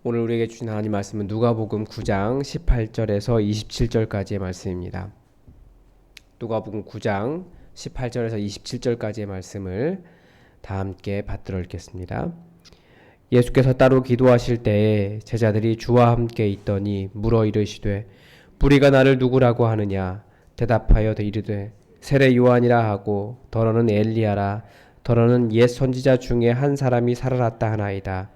오늘 우리에게 주신 하나님 말씀은 누가복음 9장 18절에서 27절까지의 말씀입니다. 누가복음 9장 18절에서 27절까지의 말씀을 다 함께 받들어 읽겠습니다. 예수께서 따로 기도하실 때에 제자들이 주와 함께 있더니 물어 이르시되 무리가 나를 누구라고 하느냐. 대답하여 이르되 세례 요한이라 하고 더러는 엘리야라 더러는 옛 선지자 중에 한 사람이 살아났다 하나이다.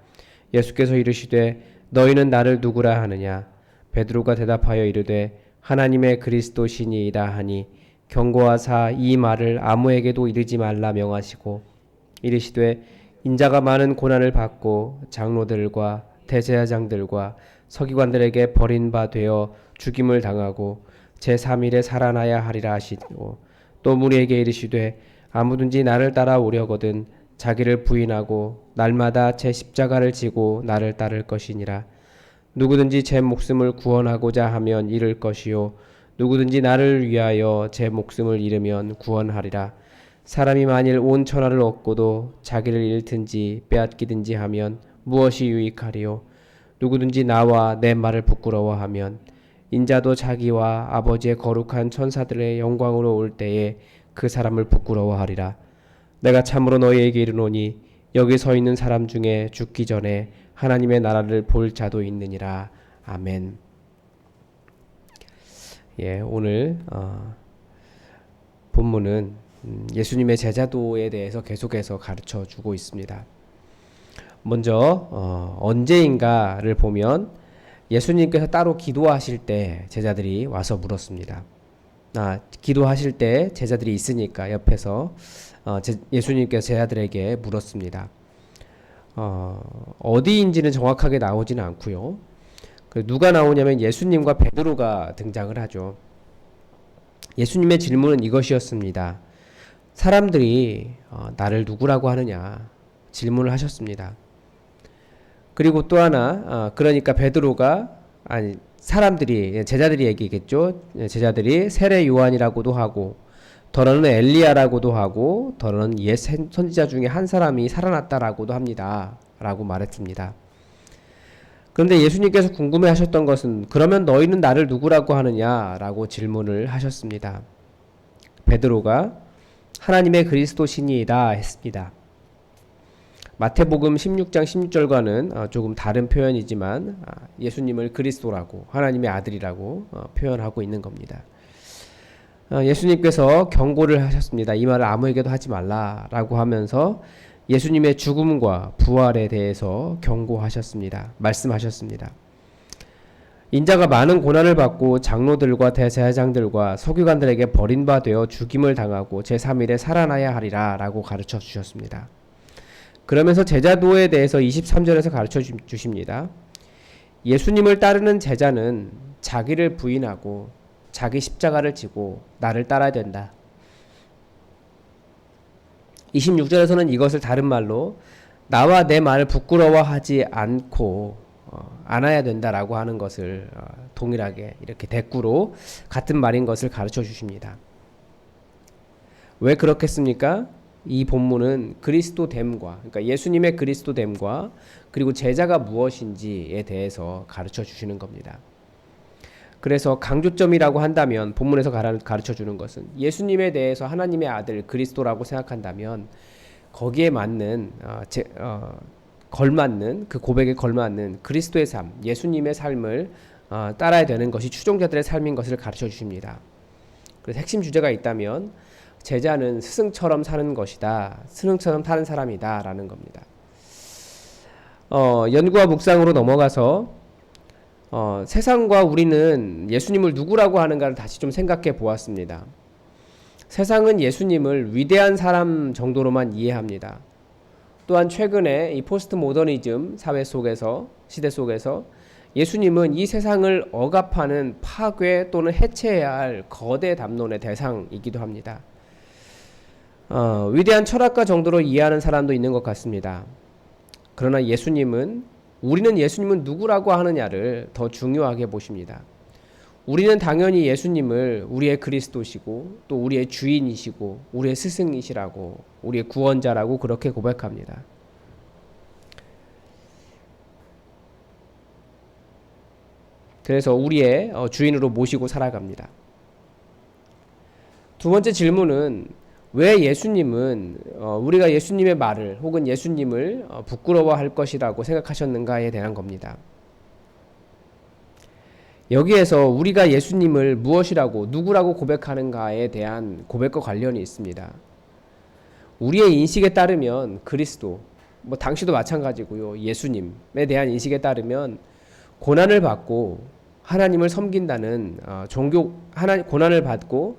예수께서 이르시되 너희는 나를 누구라 하느냐. 베드로가 대답하여 이르되 하나님의 그리스도시니이다 하니 경고하사 이 말을 아무에게도 이르지 말라 명하시고 이르시되 인자가 많은 고난을 받고 장로들과 대제사장들과 서기관들에게 버린 바 되어 죽임을 당하고 제3일에 살아나야 하리라 하시고 또 무리에게 이르시되 아무든지 나를 따라오려거든 자기를 부인하고 날마다 제 십자가를 지고 나를 따를 것이니라. 누구든지 제 목숨을 구원하고자 하면 잃을 것이요 누구든지 나를 위하여 제 목숨을 잃으면 구원하리라. 사람이 만일 온 천하를 얻고도 자기를 잃든지 빼앗기든지 하면 무엇이 유익하리요. 누구든지 나와 내 말을 부끄러워하면 인자도 자기와 아버지의 거룩한 천사들의 영광으로 올 때에 그 사람을 부끄러워하리라. 내가 참으로 너희에게 이르노니 여기 서 있는 사람 중에 죽기 전에 하나님의 나라를 볼 자도 있느니라. 아멘. 오늘 본문은 예수님의 제자도에 대해서 계속해서 가르쳐 주고 있습니다. 먼저 언제인가를 보면 예수님께서 따로 기도하실 때 제자들이 와서 물었습니다. 기도하실 때 제자들이 있으니까 옆에서 예수님께서 제자들에게 물었습니다. 어디인지는 정확하게 나오지는 않고요. 누가 나오냐면 예수님과 베드로가 등장을 하죠. 예수님의 질문은 이것이었습니다. 사람들이 나를 누구라고 하느냐 질문을 하셨습니다. 그리고 또 하나 그러니까 베드로가 사람들이 제자들이 얘기겠죠. 제자들이 세례 요한이라고도 하고 더러는 엘리야라고도 하고 더러는 옛 선지자 중에 한 사람이 살아났다라고도 합니다. 라고 말했습니다. 그런데 예수님께서 궁금해하셨던 것은 그러면 너희는 나를 누구라고 하느냐라고 질문을 하셨습니다. 베드로가 하나님의 그리스도시니이다 했습니다. 마태복음 16장 16절과는 조금 다른 표현이지만 예수님을 그리스도라고 하나님의 아들이라고 표현하고 있는 겁니다. 예수님께서 경고를 하셨습니다. 이 말을 아무에게도 하지 말라라고 하면서 예수님의 죽음과 부활에 대해서 경고하셨습니다. 말씀하셨습니다. 인자가 많은 고난을 받고 장로들과 대제사장들과 서기관들에게 버린 바 되어 죽임을 당하고 제3일에 살아나야 하리라 라고 가르쳐 주셨습니다. 그러면서 제자도에 대해서 23절에서 가르쳐 주십니다. 예수님을 따르는 제자는 자기를 부인하고 자기 십자가를 지고 나를 따라야 된다. 26절에서는 이것을 다른 말로 나와 내 말을 부끄러워하지 않아야 된다라고 하는 것을 동일하게 이렇게 대꾸로 같은 말인 것을 가르쳐 주십니다. 왜 그렇겠습니까? 이 본문은 그리스도됨과 그러니까 예수님의 그리스도됨과 그리고 제자가 무엇인지에 대해서 가르쳐 주시는 겁니다. 그래서 강조점이라고 한다면 본문에서 가르쳐 주는 것은 예수님에 대해서 하나님의 아들 그리스도라고 생각한다면 거기에 맞는 걸맞는 그 고백에 걸맞는 그리스도의 삶, 예수님의 삶을 따라야 되는 것이 추종자들의 삶인 것을 가르쳐 주십니다. 그래서 핵심 주제가 있다면 제자는 스승처럼 사는 것이다. 스승처럼 사는 사람이다 라는 겁니다. 연구와 묵상으로 넘어가서 세상과 우리는 예수님을 누구라고 하는가를 다시 좀 생각해 보았습니다. 세상은 예수님을 위대한 사람 정도로만 이해합니다. 또한 최근에 이 포스트 모더니즘 시대 속에서 예수님은 이 세상을 억압하는 파괴 또는 해체해야 할 거대 담론의 대상이기도 합니다. 위대한 철학가 정도로 이해하는 사람도 있는 것 같습니다. 그러나 우리는 예수님은 누구라고 하느냐를 더 중요하게 보십니다. 우리는 당연히 예수님을 우리의 그리스도시고 또 우리의 주인이시고 우리의 스승이시라고 우리의 구원자라고 그렇게 고백합니다. 그래서 우리의 주인으로 모시고 살아갑니다. 두 번째 질문은 왜 예수님은 우리가 예수님의 말을 혹은 예수님을 부끄러워할 것이라고 생각하셨는가에 대한 겁니다. 여기에서 우리가 예수님을 무엇이라고 누구라고 고백하는가에 대한 고백과 관련이 있습니다. 우리의 인식에 따르면 그리스도, 당시도 마찬가지고요. 예수님에 대한 인식에 따르면 고난을 받고 하나님을 섬긴다는 고난을 받고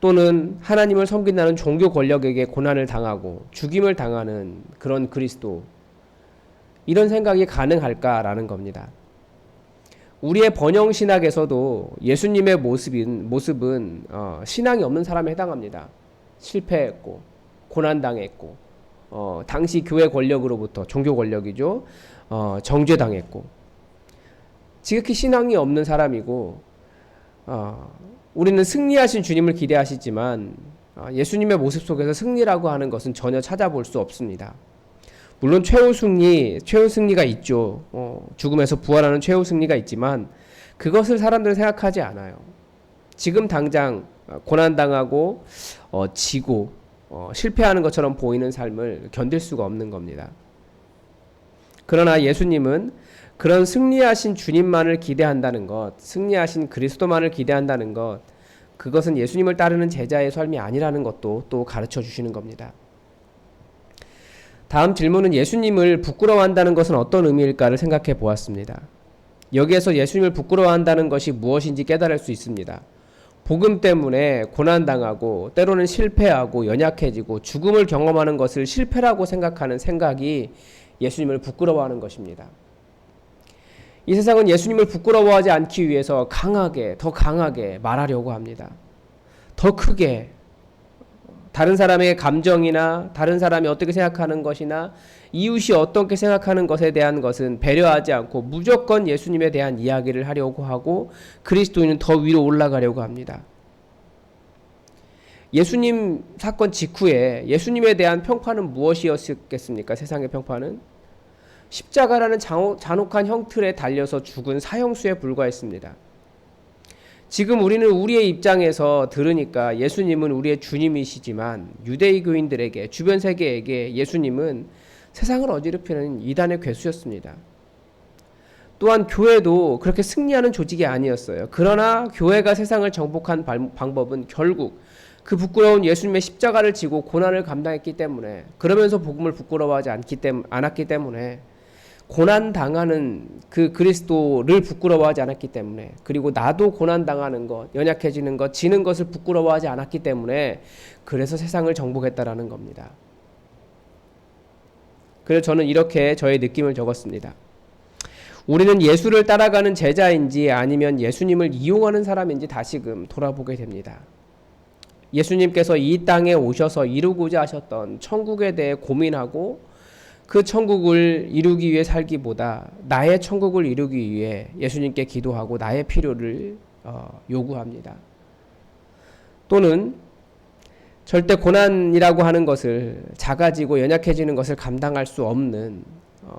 또는 하나님을 섬긴다는 종교 권력에게 고난을 당하고 죽임을 당하는 그런 그리스도, 이런 생각이 가능할까라는 겁니다. 우리의 번영 신학에서도 예수님의 모습은 신앙이 없는 사람에 해당합니다. 실패했고 고난당했고 당시 교회 권력으로부터, 종교 권력이죠, 정죄당했고 지극히 신앙이 없는 사람이고, 우리는 승리하신 주님을 기대하시지만 예수님의 모습 속에서 승리라고 하는 것은 전혀 찾아볼 수 없습니다. 물론 최후 승리가 있죠. 죽음에서 부활하는 최후 승리가 있지만 그것을 사람들은 생각하지 않아요. 지금 당장 고난당하고 지고 실패하는 것처럼 보이는 삶을 견딜 수가 없는 겁니다. 그러나 예수님은 그런 승리하신 주님만을 기대한다는 것, 승리하신 그리스도만을 기대한다는 것, 그것은 예수님을 따르는 제자의 삶이 아니라는 것도 또 가르쳐 주시는 겁니다. 다음 질문은 예수님을 부끄러워한다는 것은 어떤 의미일까를 생각해 보았습니다. 여기에서 예수님을 부끄러워한다는 것이 무엇인지 깨달을 수 있습니다. 복음 때문에 고난당하고 때로는 실패하고 연약해지고 죽음을 경험하는 것을 실패라고 생각하는 생각이 예수님을 부끄러워하는 것입니다. 이 세상은 예수님을 부끄러워하지 않기 위해서 더 강하게 말하려고 합니다. 더 크게 다른 사람의 감정이나 다른 사람이 어떻게 생각하는 것이나 이웃이 어떻게 생각하는 것에 대한 것은 배려하지 않고 무조건 예수님에 대한 이야기를 하려고 하고 그리스도인은 더 위로 올라가려고 합니다. 예수님 사건 직후에 예수님에 대한 평판은 무엇이었겠습니까? 세상의 평판은 십자가라는 잔혹한 형틀에 달려서 죽은 사형수에 불과했습니다. 지금 우리는 우리의 입장에서 들으니까 예수님은 우리의 주님이시지만 유대교인들에게, 주변 세계에게 예수님은 세상을 어지럽히는 이단의 괴수였습니다. 또한 교회도 그렇게 승리하는 조직이 아니었어요. 그러나 교회가 세상을 정복한 방법은 결국 그 부끄러운 예수님의 십자가를 지고 고난을 감당했기 때문에, 그러면서 복음을 부끄러워하지 않았기 때문에, 고난당하는 그 그리스도를 부끄러워하지 않았기 때문에, 그리고 나도 고난당하는 것, 연약해지는 것, 지는 것을 부끄러워하지 않았기 때문에 그래서 세상을 정복했다라는 겁니다. 그래서 저는 이렇게 저의 느낌을 적었습니다. 우리는 예수를 따라가는 제자인지 아니면 예수님을 이용하는 사람인지 다시금 돌아보게 됩니다. 예수님께서 이 땅에 오셔서 이루고자 하셨던 천국에 대해 고민하고 그 천국을 이루기 위해 살기보다 나의 천국을 이루기 위해 예수님께 기도하고 나의 필요를 요구합니다. 또는 절대 고난이라고 하는 것을, 작아지고 연약해지는 것을 감당할 수 없는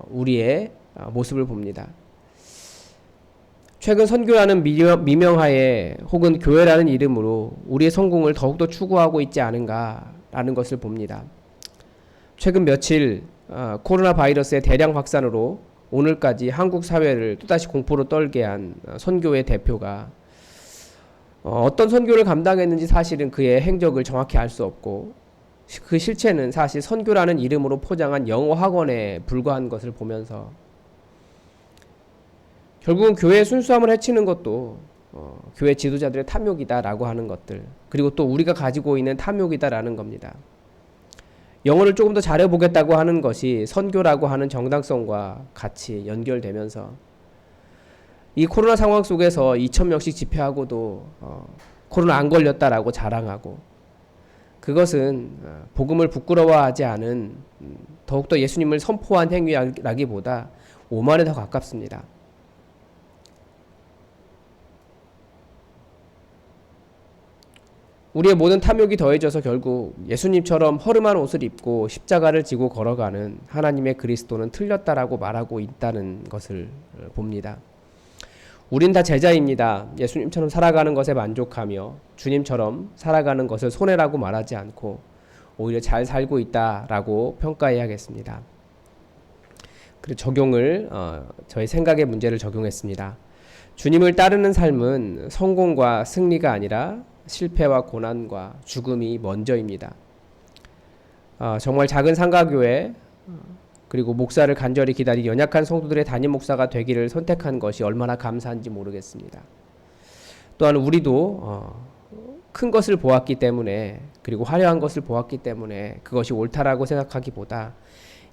우리의 모습을 봅니다. 최근 선교라는 미명하에 혹은 교회라는 이름으로 우리의 성공을 더욱더 추구하고 있지 않은가라는 것을 봅니다. 최근 며칠 코로나 바이러스의 대량 확산으로 오늘까지 한국 사회를 또다시 공포로 떨게 한 선교의 대표가 어떤 선교를 감당했는지 사실은 그의 행적을 정확히 알 수 없고, 그 실체는 사실 선교라는 이름으로 포장한 영어 학원에 불과한 것을 보면서 결국은 교회의 순수함을 해치는 것도 교회 지도자들의 탐욕이다라고 하는 것들, 그리고 또 우리가 가지고 있는 탐욕이다라는 겁니다. 영어를 조금 더 잘해보겠다고 하는 것이 선교라고 하는 정당성과 같이 연결되면서 이 코로나 상황 속에서 2,000명씩 집회하고도 코로나 안 걸렸다라고 자랑하고, 그것은 복음을 부끄러워하지 않은 더욱더 예수님을 선포한 행위라기보다 오만에 더 가깝습니다. 우리의 모든 탐욕이 더해져서 결국 예수님처럼 허름한 옷을 입고 십자가를 지고 걸어가는 하나님의 그리스도는 틀렸다라고 말하고 있다는 것을 봅니다. 우린 다 제자입니다. 예수님처럼 살아가는 것에 만족하며 주님처럼 살아가는 것을 손해라고 말하지 않고 오히려 잘 살고 있다라고 평가해야겠습니다. 그리고 적용을 저의 생각의 문제를 적용했습니다. 주님을 따르는 삶은 성공과 승리가 아니라 실패와 고난과 죽음이 먼저입니다. 정말 작은 상가교회 그리고 목사를 간절히 기다리 연약한 성도들의 담임 목사가 되기를 선택한 것이 얼마나 감사한지 모르겠습니다. 또한 우리도 큰 것을 보았기 때문에 그리고 화려한 것을 보았기 때문에 그것이 옳다라고 생각하기보다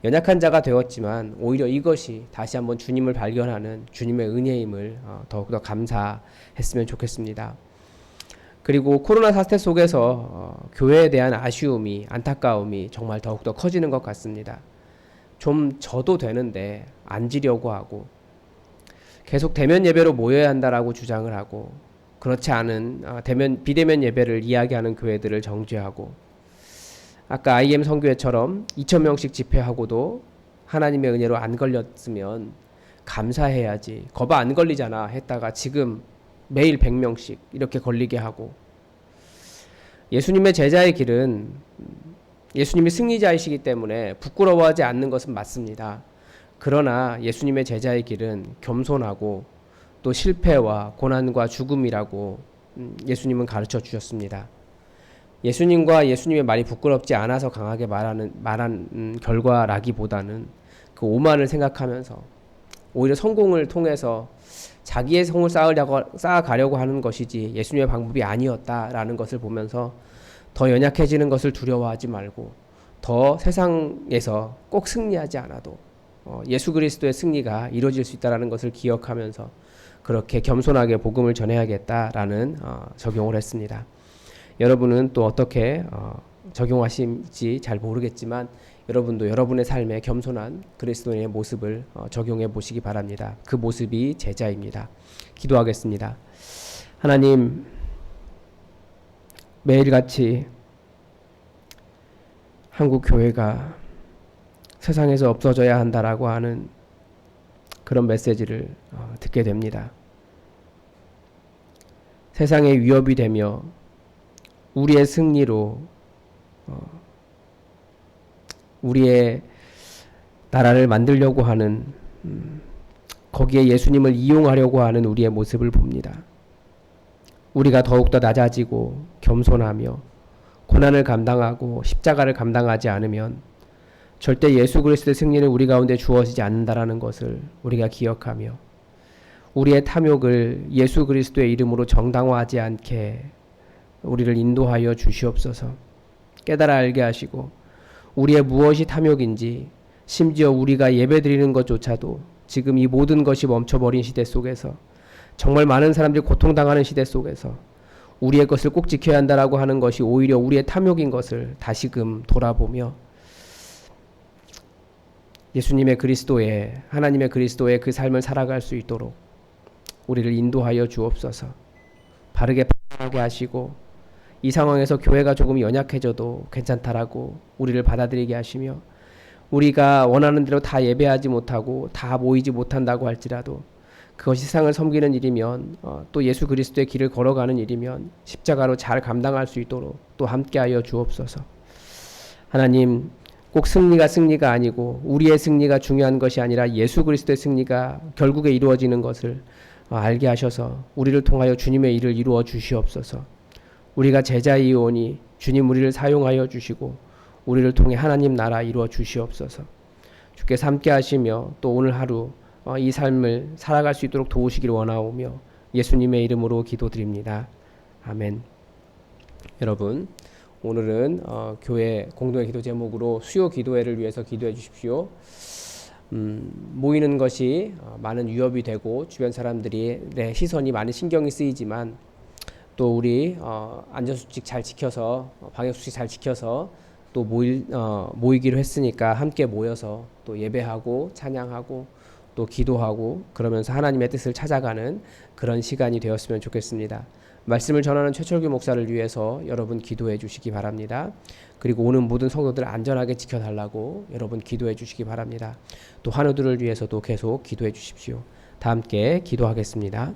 연약한 자가 되었지만 오히려 이것이 다시 한번 주님을 발견하는 주님의 은혜임을 더욱더 감사했으면 좋겠습니다. 그리고 코로나 사태 속에서 교회에 대한 아쉬움이 안타까움이 정말 더욱더 커지는 것 같습니다. 좀 져도 되는데 안 지려고 하고 계속 대면 예배로 모여야 한다라고 주장을 하고 그렇지 않은 비대면 예배를 이야기하는 교회들을 정죄하고 아까 IM 선교회처럼 2,000명씩 집회하고도 하나님의 은혜로 안 걸렸으면 감사해야지 거봐 안 걸리잖아 했다가 지금 매일 100명씩 이렇게 걸리게 하고 예수님의 제자의 길은 예수님이 승리자이시기 때문에 부끄러워하지 않는 것은 맞습니다. 그러나 예수님의 제자의 길은 겸손하고 또 실패와 고난과 죽음이라고 예수님은 가르쳐 주셨습니다. 예수님과 예수님의 말이 부끄럽지 않아서 강하게 말한 결과라기보다는 그 오만을 생각하면서 오히려 성공을 통해서 자기의 성을 쌓아가려고 하는 것이지 예수님의 방법이 아니었다라는 것을 보면서 더 연약해지는 것을 두려워하지 말고 더 세상에서 꼭 승리하지 않아도 예수 그리스도의 승리가 이루어질 수 있다는 것을 기억하면서 그렇게 겸손하게 복음을 전해야겠다라는 적용을 했습니다. 여러분은 또 어떻게 적용하실지 잘 모르겠지만 여러분도 여러분의 삶에 겸손한 그리스도인의 모습을 적용해 보시기 바랍니다. 그 모습이 제자입니다. 기도하겠습니다. 하나님, 매일같이 한국 교회가 세상에서 없어져야 한다라고 하는 그런 메시지를 듣게 됩니다. 세상에 위협이 되며 우리의 승리로 우리의 나라를 만들려고 하는 거기에 예수님을 이용하려고 하는 우리의 모습을 봅니다. 우리가 더욱더 낮아지고 겸손하며 고난을 감당하고 십자가를 감당하지 않으면 절대 예수 그리스도의 승리는 우리 가운데 주어지지 않는다라는 것을 우리가 기억하며 우리의 탐욕을 예수 그리스도의 이름으로 정당화하지 않게 우리를 인도하여 주시옵소서. 깨달아 알게 하시고 우리의 무엇이 탐욕인지 심지어 우리가 예배드리는 것조차도 지금 이 모든 것이 멈춰버린 시대 속에서 정말 많은 사람들이 고통당하는 시대 속에서 우리의 것을 꼭 지켜야 한다라고 하는 것이 오히려 우리의 탐욕인 것을 다시금 돌아보며 예수님의 그리스도의 하나님의 그리스도의 그 삶을 살아갈 수 있도록 우리를 인도하여 주옵소서. 바르게 판단하게 하시고 이 상황에서 교회가 조금 연약해져도 괜찮다라고 우리를 받아들이게 하시며 우리가 원하는 대로 다 예배하지 못하고 다 모이지 못한다고 할지라도 그것이 세상을 섬기는 일이면 또 예수 그리스도의 길을 걸어가는 일이면 십자가로 잘 감당할 수 있도록 또 함께하여 주옵소서. 하나님, 꼭 승리가 아니고 우리의 승리가 중요한 것이 아니라 예수 그리스도의 승리가 결국에 이루어지는 것을 알게 하셔서 우리를 통하여 주님의 일을 이루어 주시옵소서. 우리가 제자이오니 주님 우리를 사용하여 주시고 우리를 통해 하나님 나라 이루어 주시옵소서. 주께서 함께 하시며 또 오늘 하루 이 삶을 살아갈 수 있도록 도우시길 원하오며 예수님의 이름으로 기도드립니다. 아멘. 여러분, 오늘은 교회 공동의 기도 제목으로 수요 기도회를 위해서 기도해 주십시오. 모이는 것이 많은 위협이 되고 주변 사람들이 내 시선이 많이 신경이 쓰이지만 또 우리 안전수칙 잘 지켜서 방역수칙 잘 지켜서 또 모이기로 했으니까 함께 모여서 또 예배하고 찬양하고 또 기도하고 그러면서 하나님의 뜻을 찾아가는 그런 시간이 되었으면 좋겠습니다. 말씀을 전하는 최철규 목사를 위해서 여러분 기도해 주시기 바랍니다. 그리고 오는 모든 성도들 안전하게 지켜달라고 여러분 기도해 주시기 바랍니다. 또 환우들을 위해서도 계속 기도해 주십시오. 다 함께 기도하겠습니다.